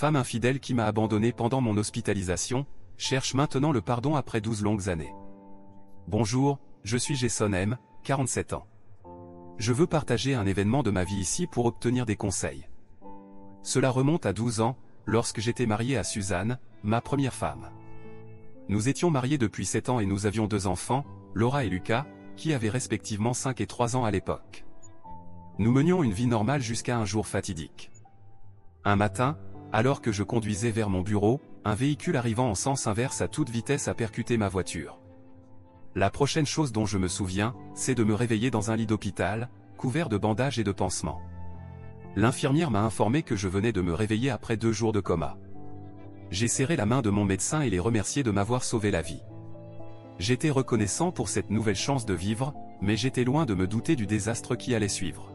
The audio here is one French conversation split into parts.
femme infidèle qui m'a abandonné pendant mon hospitalisation, cherche maintenant le pardon après 12 longues années. Bonjour, je suis Jason M, 47 ans. Je veux partager un événement de ma vie ici pour obtenir des conseils. Cela remonte à 12 ans, lorsque j'étais marié à Suzanne, ma première femme. Nous étions mariés depuis 7 ans et nous avions 2 enfants, Laura et Lucas, qui avaient respectivement 5 et 3 ans à l'époque. Nous menions une vie normale jusqu'à un jour fatidique. Un matin, alors que je conduisais vers mon bureau, un véhicule arrivant en sens inverse à toute vitesse a percuté ma voiture. La prochaine chose dont je me souviens, c'est de me réveiller dans un lit d'hôpital, couvert de bandages et de pansements. L'infirmière m'a informé que je venais de me réveiller après 2 jours de coma. J'ai serré la main de mon médecin et l'ai remercié de m'avoir sauvé la vie. J'étais reconnaissant pour cette nouvelle chance de vivre, mais j'étais loin de me douter du désastre qui allait suivre.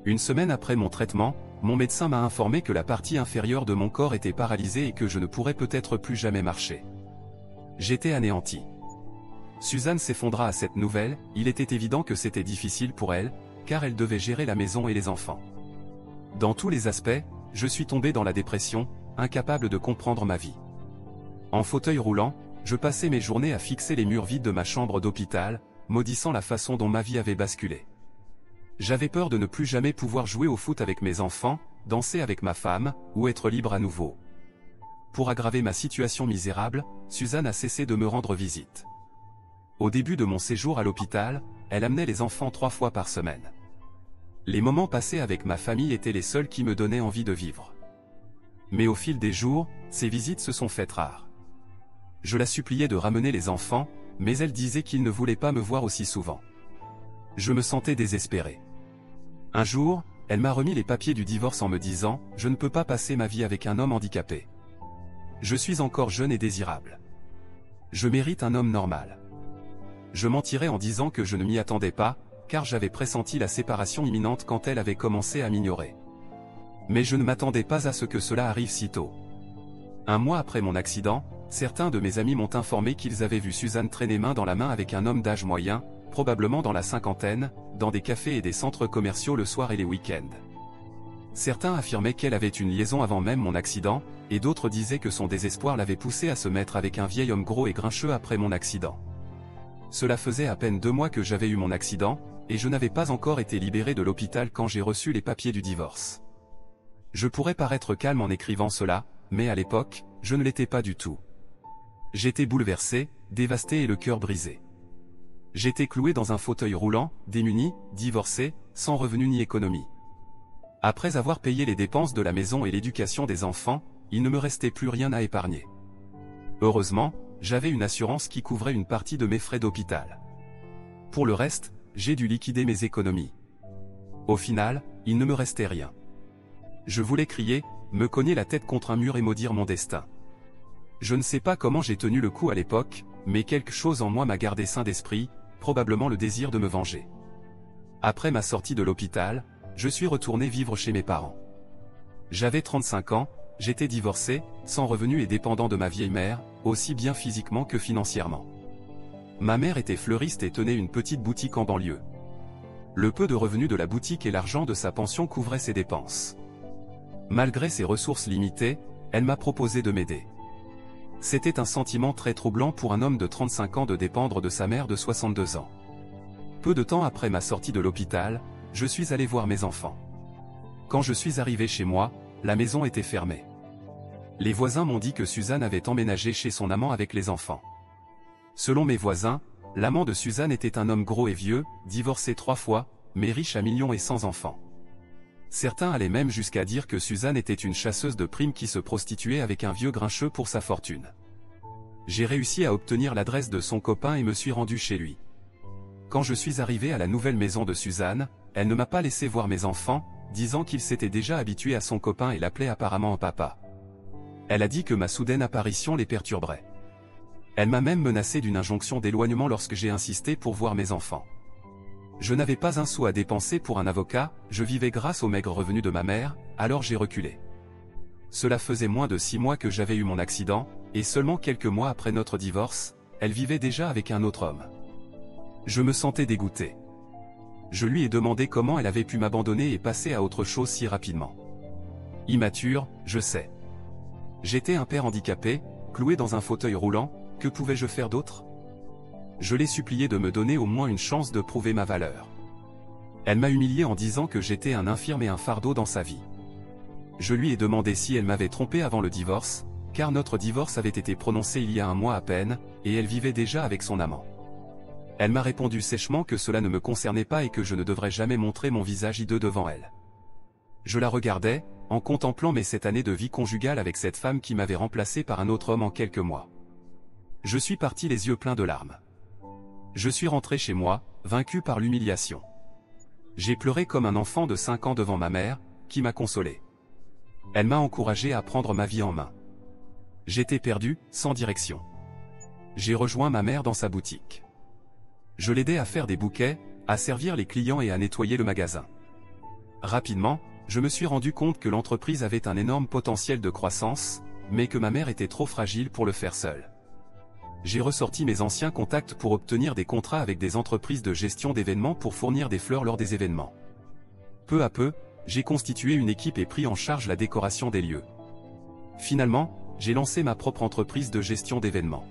Une semaine après mon traitement, mon médecin m'a informé que la partie inférieure de mon corps était paralysée et que je ne pourrais peut-être plus jamais marcher. J'étais anéanti. Suzanne s'effondra à cette nouvelle, il était évident que c'était difficile pour elle, car elle devait gérer la maison et les enfants. Dans tous les aspects, je suis tombé dans la dépression, incapable de comprendre ma vie. En fauteuil roulant, je passais mes journées à fixer les murs vides de ma chambre d'hôpital, maudissant la façon dont ma vie avait basculé. J'avais peur de ne plus jamais pouvoir jouer au foot avec mes enfants, danser avec ma femme, ou être libre à nouveau. Pour aggraver ma situation misérable, Suzanne a cessé de me rendre visite. Au début de mon séjour à l'hôpital, elle amenait les enfants 3 fois par semaine. Les moments passés avec ma famille étaient les seuls qui me donnaient envie de vivre. Mais au fil des jours, ces visites se sont faites rares. Je la suppliais de ramener les enfants, mais elle disait qu'ils ne voulaient pas me voir aussi souvent. Je me sentais désespéré. Un jour, elle m'a remis les papiers du divorce en me disant « Je ne peux pas passer ma vie avec un homme handicapé. Je suis encore jeune et désirable. Je mérite un homme normal. » Je mentirais en disant que je ne m'y attendais pas, car j'avais pressenti la séparation imminente quand elle avait commencé à m'ignorer. Mais je ne m'attendais pas à ce que cela arrive si tôt. Un mois après mon accident, certains de mes amis m'ont informé qu'ils avaient vu Suzanne traîner main dans la main avec un homme d'âge moyen, probablement dans la cinquantaine, dans des cafés et des centres commerciaux le soir et les week-ends. Certains affirmaient qu'elle avait une liaison avant même mon accident, et d'autres disaient que son désespoir l'avait poussée à se mettre avec un vieil homme gros et grincheux après mon accident. Cela faisait à peine 2 mois que j'avais eu mon accident, et je n'avais pas encore été libéré de l'hôpital quand j'ai reçu les papiers du divorce. Je pourrais paraître calme en écrivant cela, mais à l'époque, je ne l'étais pas du tout. J'étais bouleversé, dévasté et le cœur brisé. J'étais cloué dans un fauteuil roulant, démuni, divorcé, sans revenu ni économie. Après avoir payé les dépenses de la maison et l'éducation des enfants, il ne me restait plus rien à épargner. Heureusement, j'avais une assurance qui couvrait une partie de mes frais d'hôpital. Pour le reste, j'ai dû liquider mes économies. Au final, il ne me restait rien. Je voulais crier, me cogner la tête contre un mur et maudire mon destin. Je ne sais pas comment j'ai tenu le coup à l'époque, mais quelque chose en moi m'a gardé sain d'esprit, probablement le désir de me venger. Après ma sortie de l'hôpital, je suis retourné vivre chez mes parents. J'avais 35 ans, j'étais divorcé, sans revenu et dépendant de ma vieille mère, aussi bien physiquement que financièrement. Ma mère était fleuriste et tenait une petite boutique en banlieue. Le peu de revenus de la boutique et l'argent de sa pension couvraient ses dépenses. Malgré ses ressources limitées, elle m'a proposé de m'aider. C'était un sentiment très troublant pour un homme de 35 ans de dépendre de sa mère de 62 ans. Peu de temps après ma sortie de l'hôpital, je suis allé voir mes enfants. Quand je suis arrivé chez moi, la maison était fermée. Les voisins m'ont dit que Suzanne avait emménagé chez son amant avec les enfants. Selon mes voisins, l'amant de Suzanne était un homme gros et vieux, divorcé 3 fois, mais riche à millions et sans enfants. Certains allaient même jusqu'à dire que Suzanne était une chasseuse de primes qui se prostituait avec un vieux grincheux pour sa fortune. J'ai réussi à obtenir l'adresse de son copain et me suis rendu chez lui. Quand je suis arrivé à la nouvelle maison de Suzanne, elle ne m'a pas laissé voir mes enfants, disant qu'il s'était déjà habitué à son copain et l'appelait apparemment en papa. Elle a dit que ma soudaine apparition les perturberait. Elle m'a même menacé d'une injonction d'éloignement lorsque j'ai insisté pour voir mes enfants. Je n'avais pas un sou à dépenser pour un avocat, je vivais grâce aux maigres revenus de ma mère, alors j'ai reculé. Cela faisait moins de 6 mois que j'avais eu mon accident, et seulement quelques mois après notre divorce, elle vivait déjà avec un autre homme. Je me sentais dégoûté. Je lui ai demandé comment elle avait pu m'abandonner et passer à autre chose si rapidement. Immature, je sais. J'étais un père handicapé, cloué dans un fauteuil roulant, que pouvais-je faire d'autre? Je l'ai supplié de me donner au moins une chance de prouver ma valeur. Elle m'a humilié en disant que j'étais un infirme et un fardeau dans sa vie. Je lui ai demandé si elle m'avait trompé avant le divorce, car notre divorce avait été prononcé il y a un mois à peine, et elle vivait déjà avec son amant. Elle m'a répondu sèchement que cela ne me concernait pas et que je ne devrais jamais montrer mon visage hideux devant elle. Je la regardais, en contemplant mes 7 années de vie conjugale avec cette femme qui m'avait remplacé par un autre homme en quelques mois. Je suis parti les yeux pleins de larmes. Je suis rentré chez moi, vaincu par l'humiliation. J'ai pleuré comme un enfant de 5 ans devant ma mère, qui m'a consolé. Elle m'a encouragé à prendre ma vie en main. J'étais perdu, sans direction. J'ai rejoint ma mère dans sa boutique. Je l'aidais à faire des bouquets, à servir les clients et à nettoyer le magasin. Rapidement, je me suis rendu compte que l'entreprise avait un énorme potentiel de croissance, mais que ma mère était trop fragile pour le faire seule. J'ai ressorti mes anciens contacts pour obtenir des contrats avec des entreprises de gestion d'événements pour fournir des fleurs lors des événements. Peu à peu, j'ai constitué une équipe et pris en charge la décoration des lieux. Finalement, j'ai lancé ma propre entreprise de gestion d'événements.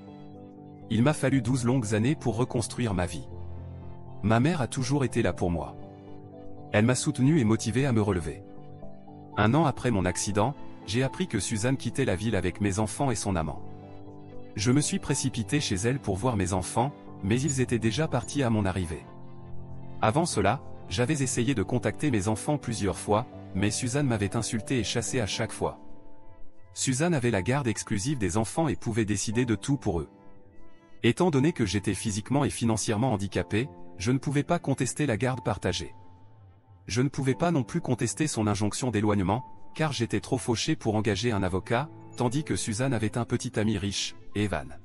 Il m'a fallu 12 longues années pour reconstruire ma vie. Ma mère a toujours été là pour moi. Elle m'a soutenu et motivé à me relever. 1 an après mon accident, j'ai appris que Suzanne quittait la ville avec mes enfants et son amant. Je me suis précipité chez elle pour voir mes enfants, mais ils étaient déjà partis à mon arrivée. Avant cela, j'avais essayé de contacter mes enfants plusieurs fois, mais Suzanne m'avait insulté et chassé à chaque fois. Suzanne avait la garde exclusive des enfants et pouvait décider de tout pour eux. Étant donné que j'étais physiquement et financièrement handicapé, je ne pouvais pas contester la garde partagée. Je ne pouvais pas non plus contester son injonction d'éloignement, car j'étais trop fauché pour engager un avocat, tandis que Suzanne avait un petit ami riche, Evan.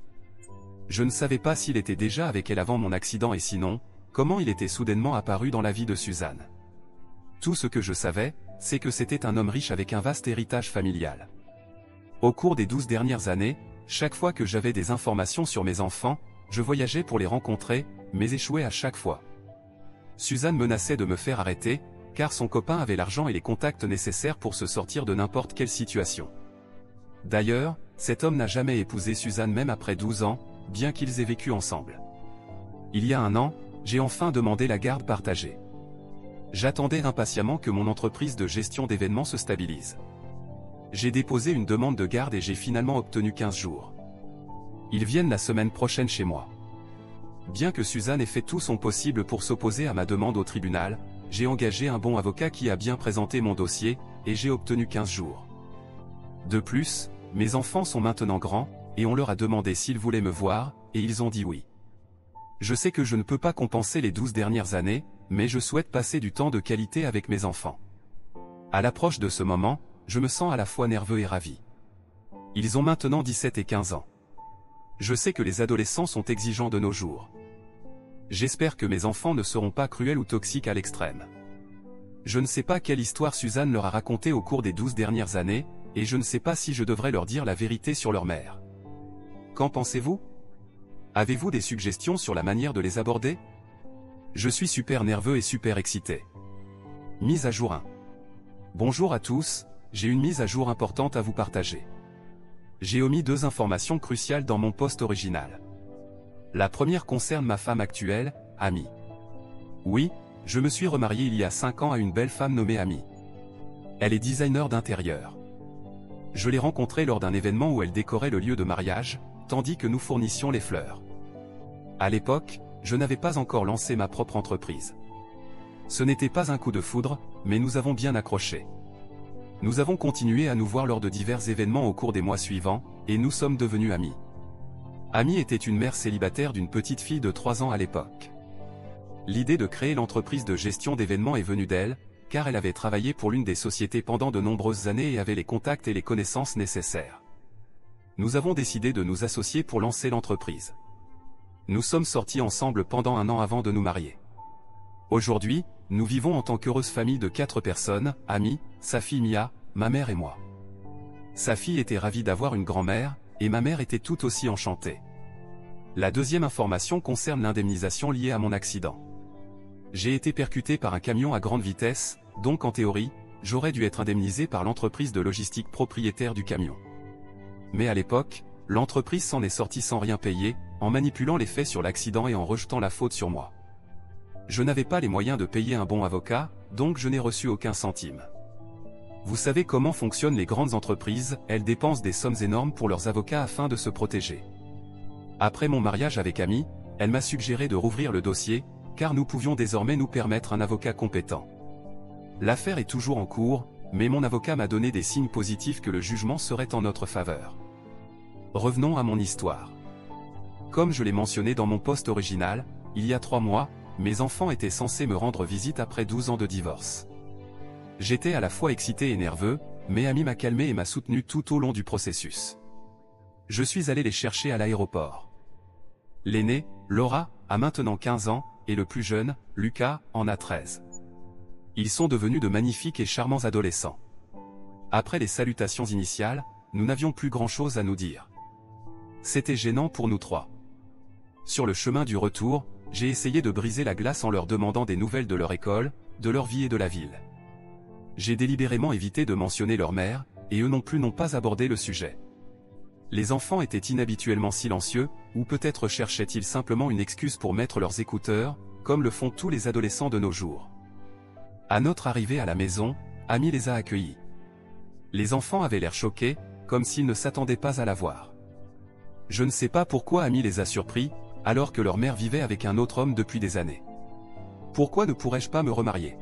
Je ne savais pas s'il était déjà avec elle avant mon accident et sinon, comment il était soudainement apparu dans la vie de Suzanne. Tout ce que je savais, c'est que c'était un homme riche avec un vaste héritage familial. Au cours des 12 dernières années, chaque fois que j'avais des informations sur mes enfants, je voyageais pour les rencontrer, mais échouais à chaque fois. Suzanne menaçait de me faire arrêter, car son copain avait l'argent et les contacts nécessaires pour se sortir de n'importe quelle situation. D'ailleurs, cet homme n'a jamais épousé Suzanne même après 12 ans, bien qu'ils aient vécu ensemble. Il y a 1 an, j'ai enfin demandé la garde partagée. J'attendais impatiemment que mon entreprise de gestion d'événements se stabilise. J'ai déposé une demande de garde et j'ai finalement obtenu 15 jours. Ils viennent la semaine prochaine chez moi. Bien que Suzanne ait fait tout son possible pour s'opposer à ma demande au tribunal, j'ai engagé un bon avocat qui a bien présenté mon dossier, et j'ai obtenu 15 jours. De plus, mes enfants sont maintenant grands, et on leur a demandé s'ils voulaient me voir, et ils ont dit oui. Je sais que je ne peux pas compenser les 12 dernières années, mais je souhaite passer du temps de qualité avec mes enfants. À l'approche de ce moment, je me sens à la fois nerveux et ravi. Ils ont maintenant 17 et 15 ans. Je sais que les adolescents sont exigeants de nos jours. J'espère que mes enfants ne seront pas cruels ou toxiques à l'extrême. Je ne sais pas quelle histoire Suzanne leur a racontée au cours des 12 dernières années, et je ne sais pas si je devrais leur dire la vérité sur leur mère. Qu'en pensez-vous? Avez-vous des suggestions sur la manière de les aborder? Je suis super nerveux et super excité. Mise à jour 1. Bonjour à tous, j'ai une mise à jour importante à vous partager. J'ai omis 2 informations cruciales dans mon post original. La première concerne ma femme actuelle, Amy. Oui, je me suis remarié il y a 5 ans à une belle femme nommée Amy. Elle est designer d'intérieur. Je l'ai rencontrée lors d'un événement où elle décorait le lieu de mariage, tandis que nous fournissions les fleurs. À l'époque, je n'avais pas encore lancé ma propre entreprise. Ce n'était pas un coup de foudre, mais nous avons bien accroché. Nous avons continué à nous voir lors de divers événements au cours des mois suivants, et nous sommes devenus amis. Amy était une mère célibataire d'une petite fille de 3 ans à l'époque. L'idée de créer l'entreprise de gestion d'événements est venue d'elle, car elle avait travaillé pour l'une des sociétés pendant de nombreuses années et avait les contacts et les connaissances nécessaires. Nous avons décidé de nous associer pour lancer l'entreprise. Nous sommes sortis ensemble pendant 1 an avant de nous marier. Aujourd'hui, nous vivons en tant qu'heureuse famille de 4 personnes, Amy, sa fille Mia, ma mère et moi. Sa fille était ravie d'avoir une grand-mère, et ma mère était tout aussi enchantée. La deuxième information concerne l'indemnisation liée à mon accident. J'ai été percuté par un camion à grande vitesse, donc en théorie, j'aurais dû être indemnisé par l'entreprise de logistique propriétaire du camion. mais à l'époque, l'entreprise s'en est sortie sans rien payer, en manipulant les faits sur l'accident et en rejetant la faute sur moi. Je n'avais pas les moyens de payer un bon avocat, donc je n'ai reçu aucun centime. Vous savez comment fonctionnent les grandes entreprises, elles dépensent des sommes énormes pour leurs avocats afin de se protéger. Après mon mariage avec Amy, elle m'a suggéré de rouvrir le dossier, car nous pouvions désormais nous permettre un avocat compétent. L'affaire est toujours en cours, mais mon avocat m'a donné des signes positifs que le jugement serait en notre faveur. Revenons à mon histoire. Comme je l'ai mentionné dans mon post original, il y a 3 mois, mes enfants étaient censés me rendre visite après 12 ans de divorce. J'étais à la fois excité et nerveux, mais Amy m'a calmé et m'a soutenu tout au long du processus. Je suis allé les chercher à l'aéroport. L'aînée, Laura, a maintenant 15 ans, et le plus jeune, Lucas, en a 13. Ils sont devenus de magnifiques et charmants adolescents. Après les salutations initiales, nous n'avions plus grand-chose à nous dire. C'était gênant pour nous 3. Sur le chemin du retour, j'ai essayé de briser la glace en leur demandant des nouvelles de leur école, de leur vie et de la ville. J'ai délibérément évité de mentionner leur mère, et eux non plus n'ont pas abordé le sujet. Les enfants étaient inhabituellement silencieux, ou peut-être cherchaient-ils simplement une excuse pour mettre leurs écouteurs, comme le font tous les adolescents de nos jours. À notre arrivée à la maison, Amy les a accueillis. Les enfants avaient l'air choqués, comme s'ils ne s'attendaient pas à la voir. Je ne sais pas pourquoi Amy les a surpris, alors que leur mère vivait avec un autre homme depuis des années. Pourquoi ne pourrais-je pas me remarier?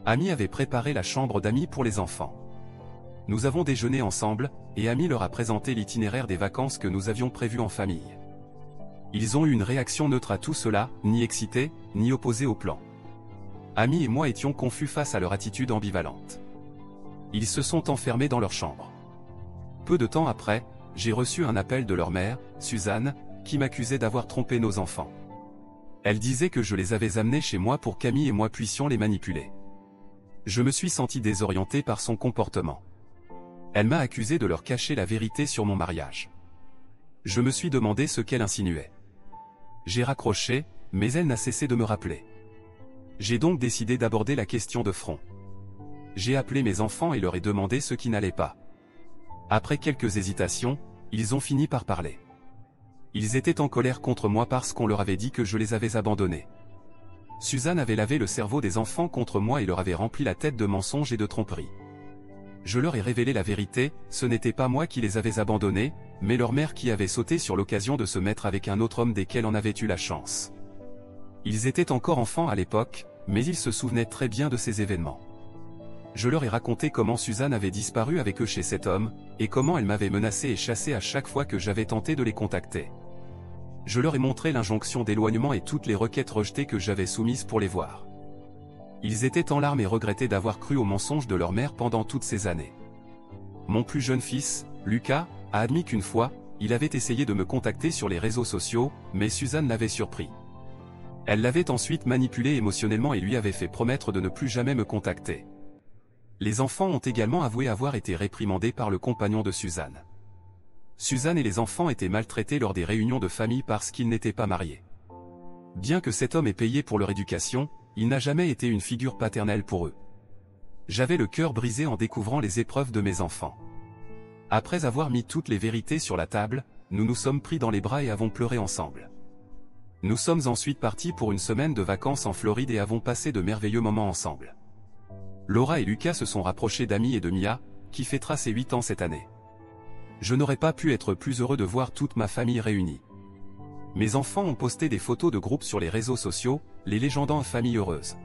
Amy avait préparé la chambre d'Amy pour les enfants. Nous avons déjeuné ensemble, et Amy leur a présenté l'itinéraire des vacances que nous avions prévues en famille. Ils ont eu une réaction neutre à tout cela, ni excités, ni opposés au plan. Amy et moi étions confus face à leur attitude ambivalente. Ils se sont enfermés dans leur chambre. Peu de temps après, j'ai reçu un appel de leur mère, Suzanne, qui m'accusait d'avoir trompé nos enfants. Elle disait que je les avais amenés chez moi pour qu'Amy et moi puissions les manipuler. Je me suis senti désorienté par son comportement. Elle m'a accusé de leur cacher la vérité sur mon mariage. Je me suis demandé ce qu'elle insinuait. J'ai raccroché, mais elle n'a cessé de me rappeler. J'ai donc décidé d'aborder la question de front. J'ai appelé mes enfants et leur ai demandé ce qui n'allait pas. Après quelques hésitations, ils ont fini par parler. Ils étaient en colère contre moi parce qu'on leur avait dit que je les avais abandonnés. Suzanne avait lavé le cerveau des enfants contre moi et leur avait rempli la tête de mensonges et de tromperies. Je leur ai révélé la vérité, ce n'était pas moi qui les avais abandonnés, mais leur mère qui avait sauté sur l'occasion de se mettre avec un autre homme desquels on avait eu la chance. Ils étaient encore enfants à l'époque, mais ils se souvenaient très bien de ces événements. Je leur ai raconté comment Suzanne avait disparu avec eux chez cet homme, et comment elle m'avait menacé et chassé à chaque fois que j'avais tenté de les contacter. Je leur ai montré l'injonction d'éloignement et toutes les requêtes rejetées que j'avais soumises pour les voir. Ils étaient en larmes et regrettaient d'avoir cru aux mensonges de leur mère pendant toutes ces années. Mon plus jeune fils, Lucas, a admis qu'une fois, il avait essayé de me contacter sur les réseaux sociaux, mais Suzanne l'avait surpris. Elle l'avait ensuite manipulé émotionnellement et lui avait fait promettre de ne plus jamais me contacter. Les enfants ont également avoué avoir été réprimandés par le compagnon de Suzanne. Suzanne et les enfants étaient maltraités lors des réunions de famille parce qu'ils n'étaient pas mariés. Bien que cet homme ait payé pour leur éducation, il n'a jamais été une figure paternelle pour eux. J'avais le cœur brisé en découvrant les épreuves de mes enfants. Après avoir mis toutes les vérités sur la table, nous nous sommes pris dans les bras et avons pleuré ensemble. Nous sommes ensuite partis pour une semaine de vacances en Floride et avons passé de merveilleux moments ensemble. Laura et Lucas se sont rapprochés d'Amy et de Mia, qui fêtera ses 8 ans cette année. Je n'aurais pas pu être plus heureux de voir toute ma famille réunie. Mes enfants ont posté des photos de groupe sur les réseaux sociaux, les légendant famille heureuse.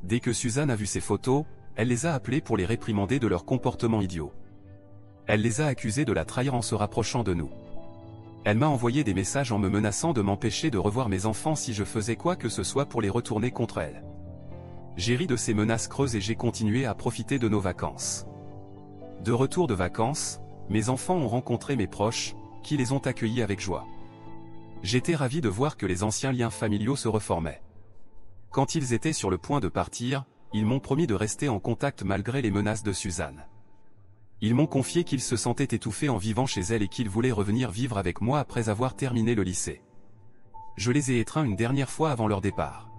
Dès que Suzanne a vu ces photos, elle les a appelés pour les réprimander de leur comportement idiot. Elle les a accusés de la trahir en se rapprochant de nous. Elle m'a envoyé des messages en me menaçant de m'empêcher de revoir mes enfants si je faisais quoi que ce soit pour les retourner contre elle. J'ai ri de ces menaces creuses et j'ai continué à profiter de nos vacances. De retour de vacances, mes enfants ont rencontré mes proches, qui les ont accueillis avec joie. J'étais ravi de voir que les anciens liens familiaux se reformaient. Quand ils étaient sur le point de partir, ils m'ont promis de rester en contact malgré les menaces de Suzanne. Ils m'ont confié qu'ils se sentaient étouffés en vivant chez elle et qu'ils voulaient revenir vivre avec moi après avoir terminé le lycée. Je les ai étreints une dernière fois avant leur départ.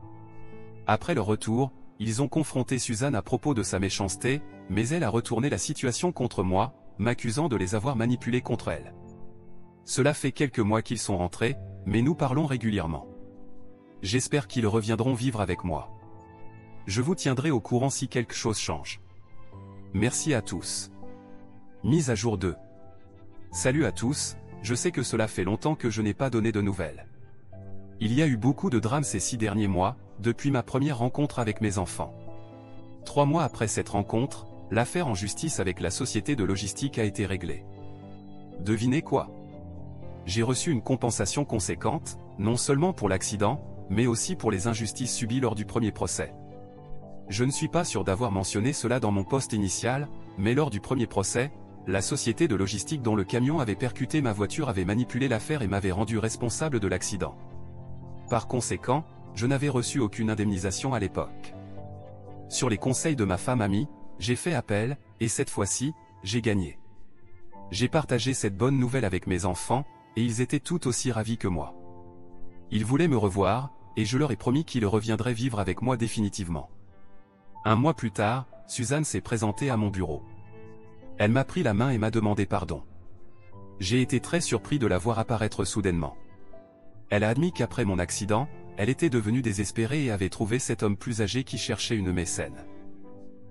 Après leur retour, ils ont confronté Suzanne à propos de sa méchanceté, mais elle a retourné la situation contre moi, m'accusant de les avoir manipulés contre elle. Cela fait quelques mois qu'ils sont rentrés, mais nous parlons régulièrement. J'espère qu'ils reviendront vivre avec moi. Je vous tiendrai au courant si quelque chose change. Merci à tous. Mise à jour 2. Salut à tous, je sais que cela fait longtemps que je n'ai pas donné de nouvelles. Il y a eu beaucoup de drames ces 6 derniers mois, depuis ma première rencontre avec mes enfants. 3 mois après cette rencontre, l'affaire en justice avec la société de logistique a été réglée. Devinez quoi? J'ai reçu une compensation conséquente, non seulement pour l'accident, mais aussi pour les injustices subies lors du premier procès. Je ne suis pas sûr d'avoir mentionné cela dans mon post initial, mais lors du premier procès, la société de logistique dont le camion avait percuté ma voiture avait manipulé l'affaire et m'avait rendu responsable de l'accident. Par conséquent, je n'avais reçu aucune indemnisation à l'époque. Sur les conseils de ma femme amie, j'ai fait appel, et cette fois-ci, j'ai gagné. J'ai partagé cette bonne nouvelle avec mes enfants, et ils étaient tout aussi ravis que moi. Ils voulaient me revoir, et je leur ai promis qu'ils reviendraient vivre avec moi définitivement. 1 mois plus tard, Suzanne s'est présentée à mon bureau. Elle m'a pris la main et m'a demandé pardon. J'ai été très surpris de la voir apparaître soudainement. Elle a admis qu'après mon accident, elle était devenue désespérée et avait trouvé cet homme plus âgé qui cherchait une mécène.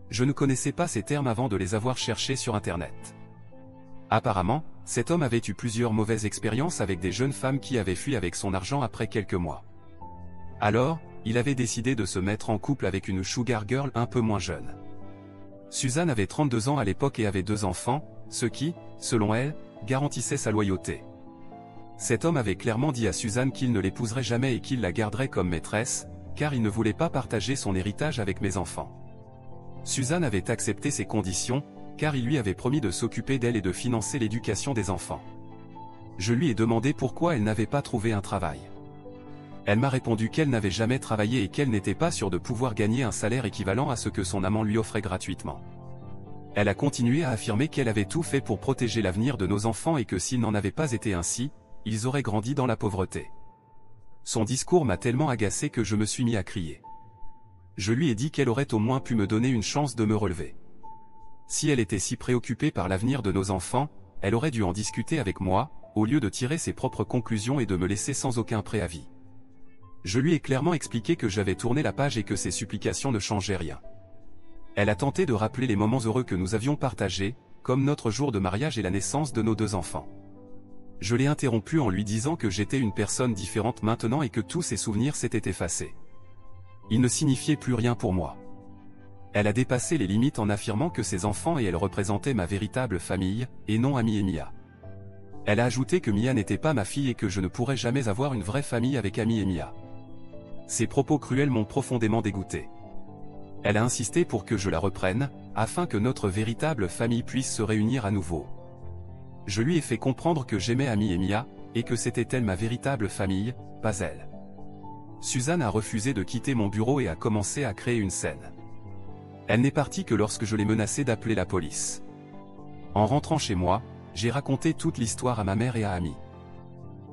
Je ne connaissais pas ces termes avant de les avoir cherchés sur Internet. Apparemment, cet homme avait eu plusieurs mauvaises expériences avec des jeunes femmes qui avaient fui avec son argent après quelques mois. Alors, il avait décidé de se mettre en couple avec une sugar girl un peu moins jeune. Suzanne avait 32 ans à l'époque et avait 2 enfants, ce qui, selon elle, garantissait sa loyauté. Cet homme avait clairement dit à Suzanne qu'il ne l'épouserait jamais et qu'il la garderait comme maîtresse, car il ne voulait pas partager son héritage avec mes enfants. Suzanne avait accepté ces conditions, car il lui avait promis de s'occuper d'elle et de financer l'éducation des enfants. Je lui ai demandé pourquoi elle n'avait pas trouvé un travail. Elle m'a répondu qu'elle n'avait jamais travaillé et qu'elle n'était pas sûre de pouvoir gagner un salaire équivalent à ce que son amant lui offrait gratuitement. Elle a continué à affirmer qu'elle avait tout fait pour protéger l'avenir de nos enfants et que s'il n'en avait pas été ainsi, ils auraient grandi dans la pauvreté. Son discours m'a tellement agacé que je me suis mis à crier. Je lui ai dit qu'elle aurait au moins pu me donner une chance de me relever. Si elle était si préoccupée par l'avenir de nos enfants, elle aurait dû en discuter avec moi, au lieu de tirer ses propres conclusions et de me laisser sans aucun préavis. Je lui ai clairement expliqué que j'avais tourné la page et que ses supplications ne changeaient rien. Elle a tenté de rappeler les moments heureux que nous avions partagés, comme notre jour de mariage et la naissance de nos 2 enfants. Je l'ai interrompu en lui disant que j'étais une personne différente maintenant et que tous ses souvenirs s'étaient effacés. Ils ne signifiaient plus rien pour moi. Elle a dépassé les limites en affirmant que ses enfants et elle représentaient ma véritable famille, et non Amy et Mia. Elle a ajouté que Mia n'était pas ma fille et que je ne pourrais jamais avoir une vraie famille avec Amy et Mia. Ces propos cruels m'ont profondément dégoûté. Elle a insisté pour que je la reprenne, afin que notre véritable famille puisse se réunir à nouveau. Je lui ai fait comprendre que j'aimais Amy et Mia, et que c'était elle ma véritable famille, pas elle. Suzanne a refusé de quitter mon bureau et a commencé à créer une scène. Elle n'est partie que lorsque je l'ai menacée d'appeler la police. En rentrant chez moi, j'ai raconté toute l'histoire à ma mère et à Amy.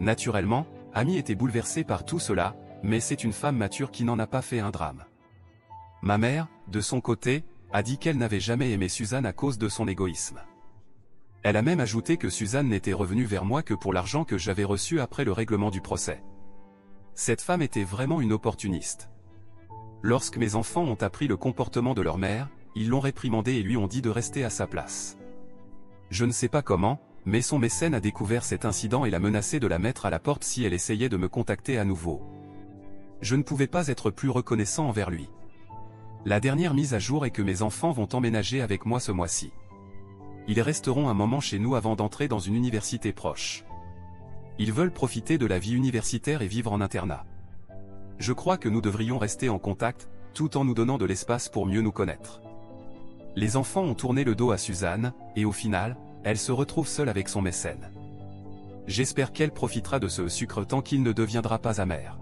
Naturellement, Amy était bouleversée par tout cela, mais c'est une femme mature qui n'en a pas fait un drame. Ma mère, de son côté, a dit qu'elle n'avait jamais aimé Suzanne à cause de son égoïsme. Elle a même ajouté que Suzanne n'était revenue vers moi que pour l'argent que j'avais reçu après le règlement du procès. Cette femme était vraiment une opportuniste. Lorsque mes enfants ont appris le comportement de leur mère, ils l'ont réprimandée et lui ont dit de rester à sa place. Je ne sais pas comment, mais son mécène a découvert cet incident et l'a menacé de la mettre à la porte si elle essayait de me contacter à nouveau. Je ne pouvais pas être plus reconnaissant envers lui. La dernière mise à jour est que mes enfants vont emménager avec moi ce mois-ci. Ils resteront un moment chez nous avant d'entrer dans une université proche. Ils veulent profiter de la vie universitaire et vivre en internat. Je crois que nous devrions rester en contact, tout en nous donnant de l'espace pour mieux nous connaître. Les enfants ont tourné le dos à Suzanne, et au final, elle se retrouve seule avec son mécène. J'espère qu'elle profitera de ce sucre tant qu'il ne deviendra pas amer.